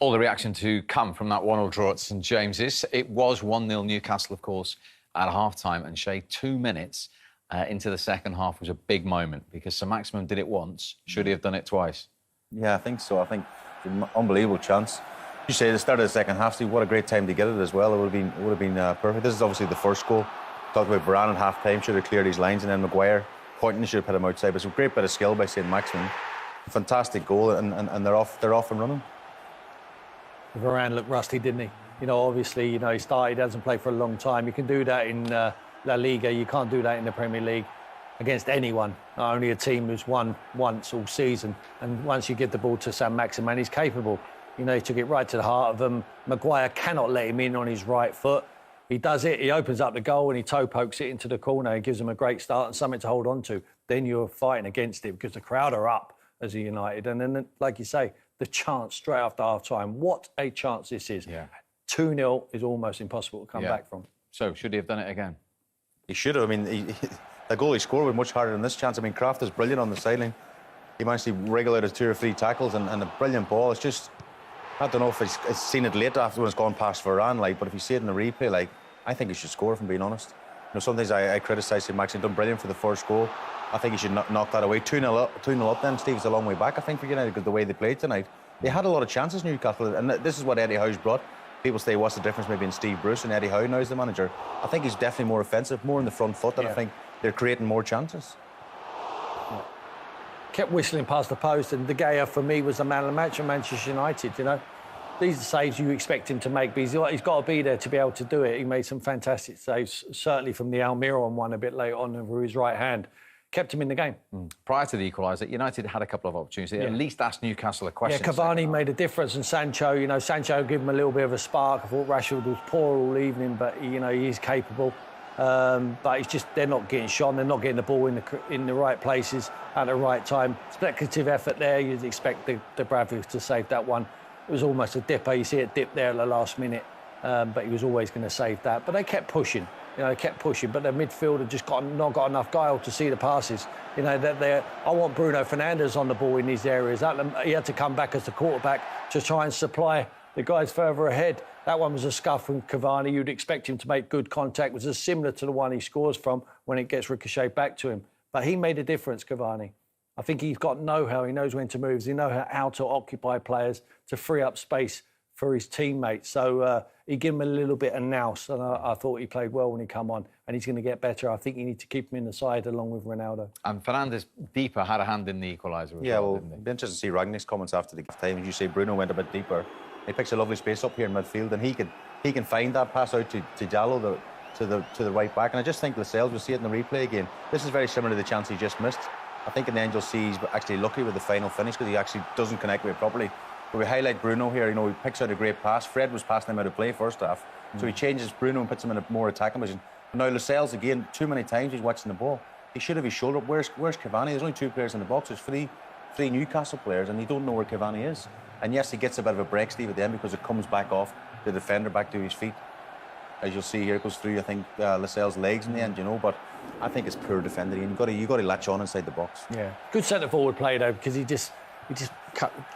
All the reaction to come from that 1-1 draw at St James's. It was 1-0 Newcastle, of course, at half-time. And, Shay, 2 minutes into the second half was a big moment because Sir Maximin did it once. Should he have done it twice? Yeah, I think so. I think it's an unbelievable chance. You say the start of the second half, Steve, what a great time to get it as well. It would have been perfect. This is obviously the first goal. Talked about Varane at half-time, should have cleared his lines, and then Maguire pointing, should have put him outside. But it's a great bit of skill by St Maximin. Fantastic goal, and they're off and running. Varane looked rusty, didn't he? You know, obviously, he started, hasn't played for a long time. You can do that in La Liga. You can't do that in the Premier League against anyone. Not only a team who's won once all season. And once you give the ball to St Maximin, he's capable. He took it right to the heart of them. Maguire cannot let him in on his right foot. He does it, he opens up the goal and he toe pokes it into the corner. He gives them a great start and something to hold on to. Then you're fighting against it because the crowd are up as a United. And then, like you say, the chance straight after half-time. What a chance this is. Yeah. 2-0 is almost impossible to come back from. So, should he have done it again? He should have. I mean, the goal he scored was much harder than this chance. I mean, Kraft is brilliant on the sideline. He managed to wriggle out his 2 or 3 tackles and a brilliant ball. It's just, I don't know if he's seen it late after when it's gone past Varane, but if you see it in the replay, I think he should score, if I'm being honest. Sometimes I criticise him. He's done brilliant for the first goal. I think he should knock that away. 2-0 up then, Steve, is a long way back, I think, for United, because the way they played tonight. They had a lot of chances, Newcastle, and this is what Eddie Howe's brought. People say, what's the difference maybe in Steve Bruce and Eddie Howe now as the manager? I think he's definitely more offensive, more in the front foot, and I think they're creating more chances. Yeah. Kept whistling past the post, and De Gea, for me, was the man of the match at Manchester United, These are saves you expect him to make, but he's got to be there to be able to do it. He made some fantastic saves, certainly from the Almiron one a bit late on over his right hand. Kept him in the game. Prior to the equaliser, United had a couple of opportunities. They at least asked Newcastle a question. Yeah, Cavani made a difference, and Sancho, Sancho gave him a little bit of a spark. I thought Rashford was poor all evening, but, he is capable. But it's just, they're not getting shot, they're not getting the ball in the right places at the right time. Speculative effort there. You'd expect the Bradford to save that one. It was almost a dipper. You see it dip there at the last minute, but he was always going to save that. But they kept pushing. They kept pushing, but the midfield had just not got enough guile to see the passes. I want Bruno Fernandes on the ball in these areas. He had to come back as the quarterback to try and supply the guys further ahead. That one was a scuff from Cavani. You'd expect him to make good contact. It was similar to the one he scores from when it gets ricocheted back to him. But he made a difference, Cavani. I think he's got know-how. He knows when to move. He knows how to occupy players to free up space for his teammates. So he gave him a little bit of nous, and I thought he played well when he come on, and he's going to get better. I think you need to keep him in the side along with Ronaldo. And Fernandes deeper had a hand in the equaliser as well, didn't he? It'd be interesting to see Ragnick's comments after the time. As you say, Bruno went a bit deeper. He picks a lovely space up here in midfield, and he can find that pass out to Diallo, to the right back. And I just think Lascelles, we'll see it in the replay again. This is very similar to the chance he just missed. I think in the end you'll see he's actually lucky with the final finish because he actually doesn't connect with it properly. But we highlight Bruno here, he picks out a great pass. Fred was passing him out of play first half. So he changes Bruno and puts him in a more attacking position. But now Lascelles, again, too many times he's watching the ball. He should have his shoulder up. Where's Cavani? There's only 2 players in the box. There's three Newcastle players, and you don't know where Cavani is. And yes, he gets a bit of a break, Steve, at the end because it comes back off the defender back to his feet. As you'll see here, it goes through, I think, Lascelles' legs in the end, but I think it's poor defending. You've got to latch on inside the box. Yeah, good centre-forward play, though, because he just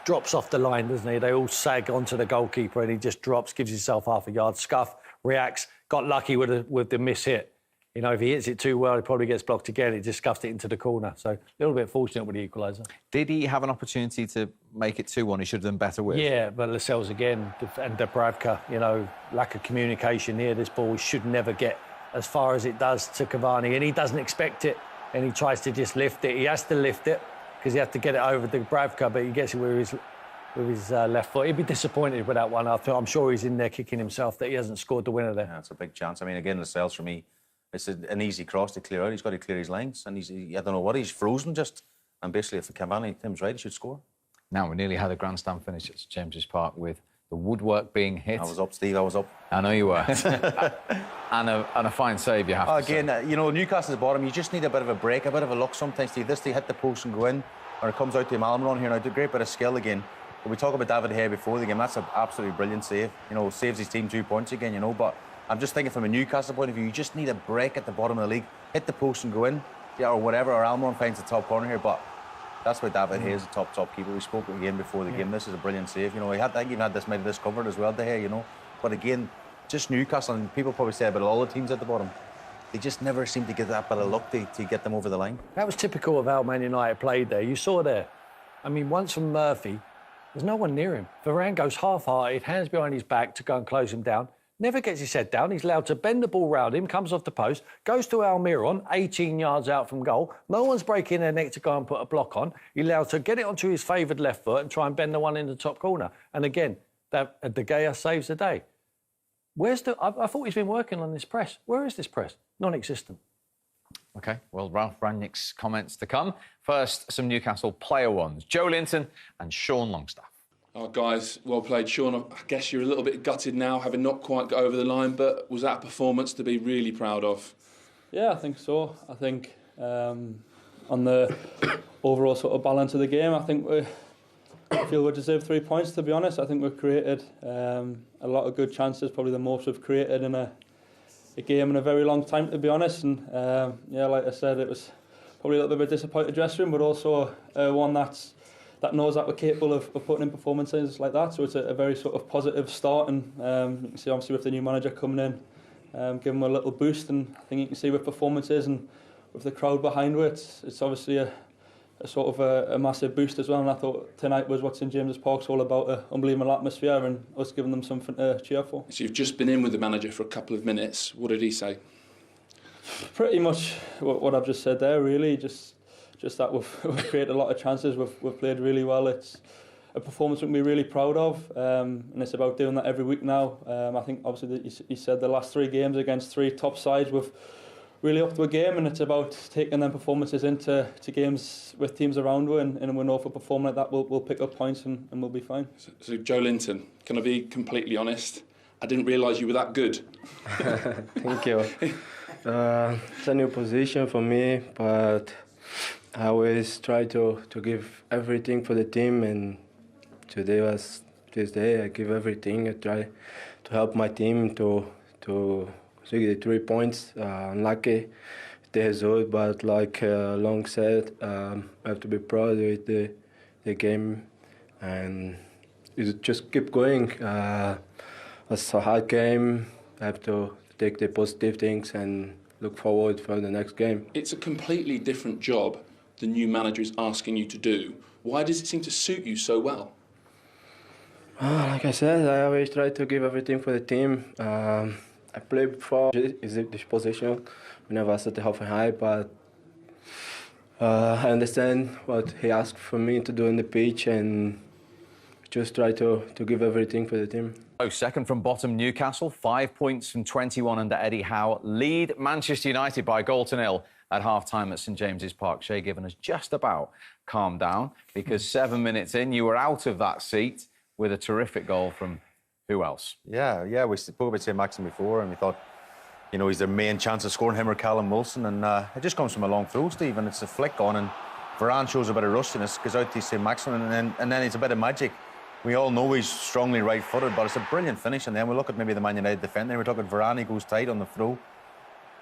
drops off the line, doesn't he? They all sag onto the goalkeeper and he just drops, gives himself half a yard, scuff, reacts, got lucky with the miss hit. If he hits it too well, he probably gets blocked again. He just scuffed it into the corner. So a little bit fortunate with the equaliser. Did he have an opportunity to make it 2-1? He should have done better with. Yeah, but Lascelles again, and Dubravka, lack of communication here. This ball should never get as far as it does to Cavani, and he doesn't expect it, and he tries to just lift it. He has to lift it because he has to get it over Dubravka, but he gets it with his left foot. He'd be disappointed with that one. I'm sure he's in there kicking himself that he hasn't scored the winner there. Yeah, it's a big chance. I mean, again, Lascelles for me, it's an easy cross to clear out. He's got to clear his lines, and I don't know what, he's frozen just. And basically, if Cavani, Tim's right, he should score. Now, we nearly had a grandstand finish at St James's Park with the woodwork being hit. I was up, Steve, I was up. I know you were. and a fine save, you have to say. Again, Newcastle's bottom, you just need a bit of a break, a bit of a luck sometimes, Steve. They hit the post and go in, or it comes out to Almiron here. Now, a great bit of skill again. But we talk about David Hay before the game. That's an absolutely brilliant save. Saves his team 2 points again, But I'm just thinking from a Newcastle point of view, you just need a break at the bottom of the league. Hit the post and go in, or whatever, or Almiron finds the top corner here. But That's why David Hay is a top keeper. We spoke again before the game. This is a brilliant save. You know, I think even had this covered as well, De Gea, you know. But again, just Newcastle, and people probably say about all the teams at the bottom, they just never seem to get that bit of luck to get them over the line. That was typical of how Man United played there. You saw there. I mean, once from Murphy, there's no one near him. Varane goes half-hearted, hands behind his back to go and close him down. Never gets his head down. He's allowed to bend the ball round him, comes off the post, goes to Almiron, 18 yards out from goal. No one's breaking their neck to go and put a block on. He's allowed to get it onto his favoured left foot and try and bend the one in the top corner. And again, that De Gea saves the day. Where's the... I thought he's been working on this press. Where is this press? Non-existent. OK, well, Ralph Rangnick's comments to come. First, some Newcastle player ones. Joe Linton and Sean Longstaff. Oh, guys, well played. Sean, I guess you're a little bit gutted now, having not quite got over the line, but was that a performance to be really proud of? Yeah, I think so. I think on the overall sort of balance of the game, I feel we deserve 3 points, to be honest. I think we've created a lot of good chances, probably the most we've created in a game in a very long time, to be honest. And yeah, like I said, it was probably a little bit of a disappointed dressing room, but also one that knows that we're capable of putting in performances like that. So it's a very sort of positive start, and you can see obviously with the new manager coming in, give him a little boost, and I think you can see with performances and with the crowd behind it, it's obviously a sort of a massive boost as well. And I thought tonight was what St James's Park's all about, an unbelievable atmosphere and us giving them something to cheer for. So you've just been in with the manager for a couple of minutes. What did he say? Pretty much what I've just said there, really. Just that we've created a lot of chances, we've played really well. It's a performance we can be really proud of, and it's about doing that every week now. I think obviously he said the last 3 games against 3 top sides, we've really up to a game, and it's about taking them performances into games with teams around you, and we know if we perform like that, we'll pick up points and we'll be fine. So Joe Linton, can I be completely honest? I didn't realise you were that good. Thank you. It's a new position for me, but I always try to give everything for the team, and today was this day. I give everything. I try to help my team to see the 3 points. Unlucky the result, but like Long said, I have to be proud with the game, and just keep going. It's a hard game. I have to take the positive things and look forward for the next game. It's a completely different job the new manager is asking you to do. Why does it seem to suit you so well? Like I said, I always try to give everything for the team. I played before this position whenever I set the half and high, but I understand what he asked for me to do on the pitch, and just try to give everything for the team. Oh, second from bottom, Newcastle, 5 points from 21 under Eddie Howe. Lead Manchester United by 1-0 at half-time at St James's Park. Shay Given has just about calmed down because 7 minutes in, you were out of that seat with a terrific goal from who else? Yeah, we spoke about St Maxim before, and we thought, you know, he's their main chance of scoring, him or Callum Wilson, and it just comes from a long throw, Steve, and it's a flick on, and Varane shows a bit of rustiness, goes out to St Maxim, and then it's a bit of magic. We all know he's strongly right-footed, but it's a brilliant finish, and then we look at maybe the Man United defender, we're talking Varane, he goes tight on the throw,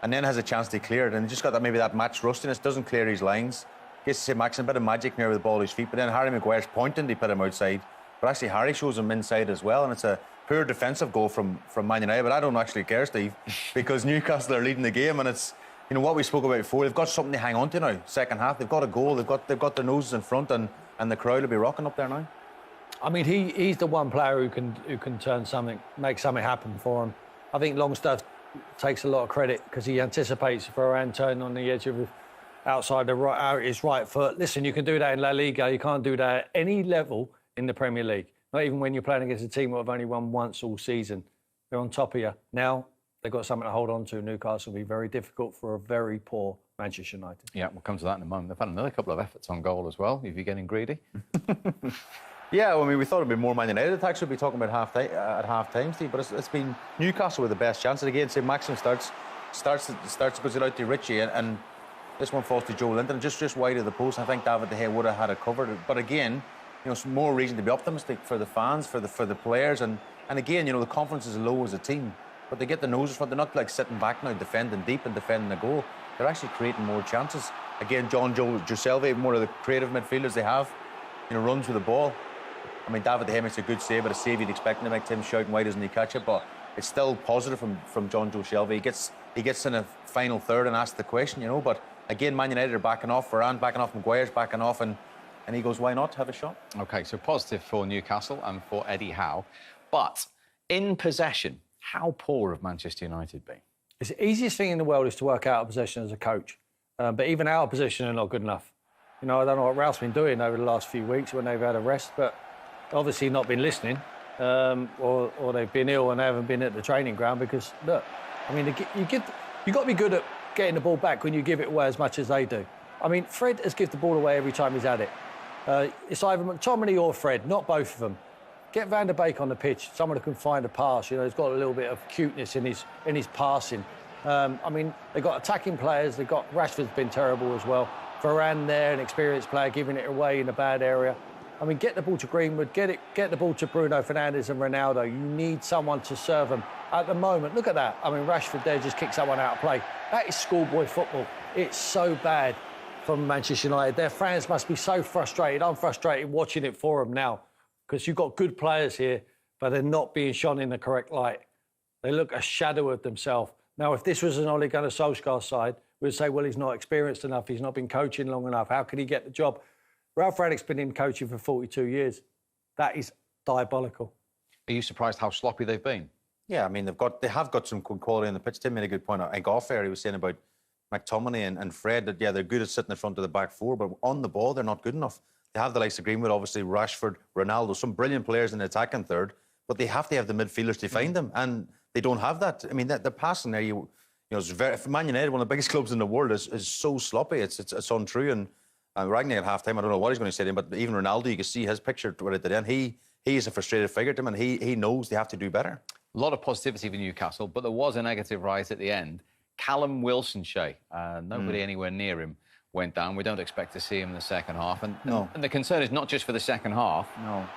and then has a chance to clear it, and he just got that maybe that match rustiness, doesn't clear his lines, gets to St Maxim, a bit of magic near with the ball at his feet, but then Harry Maguire's pointing to put him outside, but actually Harry shows him inside as well, and it's a poor defensive goal from Man United, but I don't actually care, Steve, because Newcastle are leading the game, and it's, you know, what we spoke about before, they've got something to hang on to now, second half, they've got a goal, they've got their noses in front, and the crowd will be rocking up there now. I mean, he's the one player who can turn something, make something happen for him. I think Longstaff takes a lot of credit because he anticipates Varane turning on the edge of outside his right foot. Listen, you can do that in La Liga. You can't do that at any level in the Premier League. Not even when you're playing against a team that have only won once all season. They're on top of you. Now they've got something to hold on to. Newcastle will be very difficult for a very poor Manchester United. Yeah, we'll come to that in a moment. They've had another couple of efforts on goal as well. If you're getting greedy. Yeah, well, I mean, we thought it'd be more Man United attacks. We'd be talking about at half-time, Steve, but it's been Newcastle with the best chances. Again, St Maxim starts goes it out to Richie, and this one falls to Joe Linton, just wide of the post. I think David De Gea would have had it covered. But again, you know, some more reason to be optimistic for the fans, for the players, and again, you know, the confidence is low as a team, but they get the noses front. They're not like sitting back now, defending deep and defending the goal. they're actually creating more chances. Again, John Joe Giuselvi, one of the creative midfielders they have, runs with the ball. I mean, David De Gea makes a good save, but a save you'd expect him to make. Tim shouting, why doesn't he catch it? But it's still positive from John Joe Shelby. He gets in a final third and asks the question, But again, Man United are backing off. Varane backing off. Maguire's backing off. And he goes, why not have a shot? OK, so positive for Newcastle and for Eddie Howe. But in possession, how poor have Manchester United been? It's the easiest thing in the world is to work out a possession as a coach. But even our possession are not good enough. I don't know what Ralph's been doing over the last few weeks when they've had a rest, but obviously not been listening. Or they've been ill and they haven't been at the training ground because, look, I mean, you've got to be good at getting the ball back when you give it away as much as they do. I mean, Fred has given the ball away every time he's had it. It's either McTominay or Fred, not both of them. Get Van der Beek on the pitch, someone who can find a pass. He's got a little bit of cuteness in his passing. I mean, they've got attacking players. They've got Rashford's been terrible as well. Varane there, an experienced player, giving it away in a bad area. I mean, get the ball to Greenwood, get the ball to Bruno Fernandes and Ronaldo. You need someone to serve them. At the moment, look at that. I mean, Rashford there just kicked someone out of play. That is schoolboy football. It's so bad from Manchester United. Their fans must be so frustrated. I'm frustrated watching it for them now because you've got good players here, but they're not being shone in the correct light. They look a shadow of themselves. Now, if this was an Ole Gunnar Solskjaer side, we'd say, well, he's not experienced enough. He's not been coaching long enough. How could he get the job? Ralph Rangnick's been in coaching for 42 years. That is diabolical. Are you surprised how sloppy they've been? Yeah, I mean, they have got some good quality on the pitch. Tim made a good point. I think off there, he was saying about McTominay and Fred that, yeah, they're good at sitting in front of the back four, but on the ball, they're not good enough. They have the likes of Greenwood, obviously, Rashford, Ronaldo, some brilliant players in the attacking third, but they have to have the midfielders to find them, and they don't have that. I mean, the passing there, it's very, for Man United, one of the biggest clubs in the world, is so sloppy. It's untrue. And Rangnick at half-time, I don't know what he's going to say to him, but even Ronaldo, you can see his picture right at the end. He is a frustrated figure to him, and he knows they have to do better. A lot of positivity for Newcastle, but there was a negative right at the end. Callum Wilson, Shay, nobody anywhere near him went down. We don't expect to see him in the second half. And the concern is not just for the second half,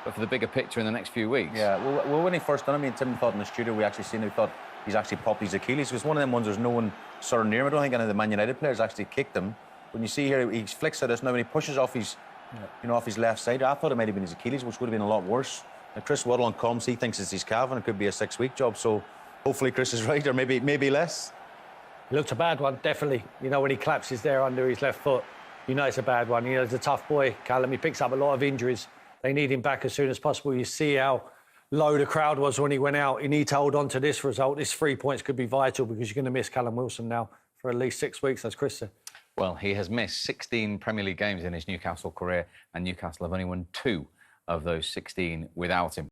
but for the bigger picture in the next few weeks. Yeah, well when he first done it, me and Tim thought in the studio, we actually seen him, we thought he's actually popped his Achilles, because one of them ones there's no one sort of near him. I don't think any of the Man United players actually kicked him. When you see here, he flicks at us now and he pushes off his, off his left side. I thought it might have been his Achilles, which would have been a lot worse. Now, Chris Waddle on comms, he thinks it's his calf and it could be a 6-week job. So hopefully Chris is right, or maybe less. It looked a bad one, definitely. When he collapses there under his left foot, it's a bad one. He's a tough boy, Callum. He picks up a lot of injuries. They need him back as soon as possible. You see how low the crowd was when he went out. He needs to hold on to this result. This 3 points could be vital because you're going to miss Callum Wilson now for at least 6 weeks, as Chris said. Well, he has missed 16 Premier League games in his Newcastle career, and Newcastle have only won 2 of those 16 without him.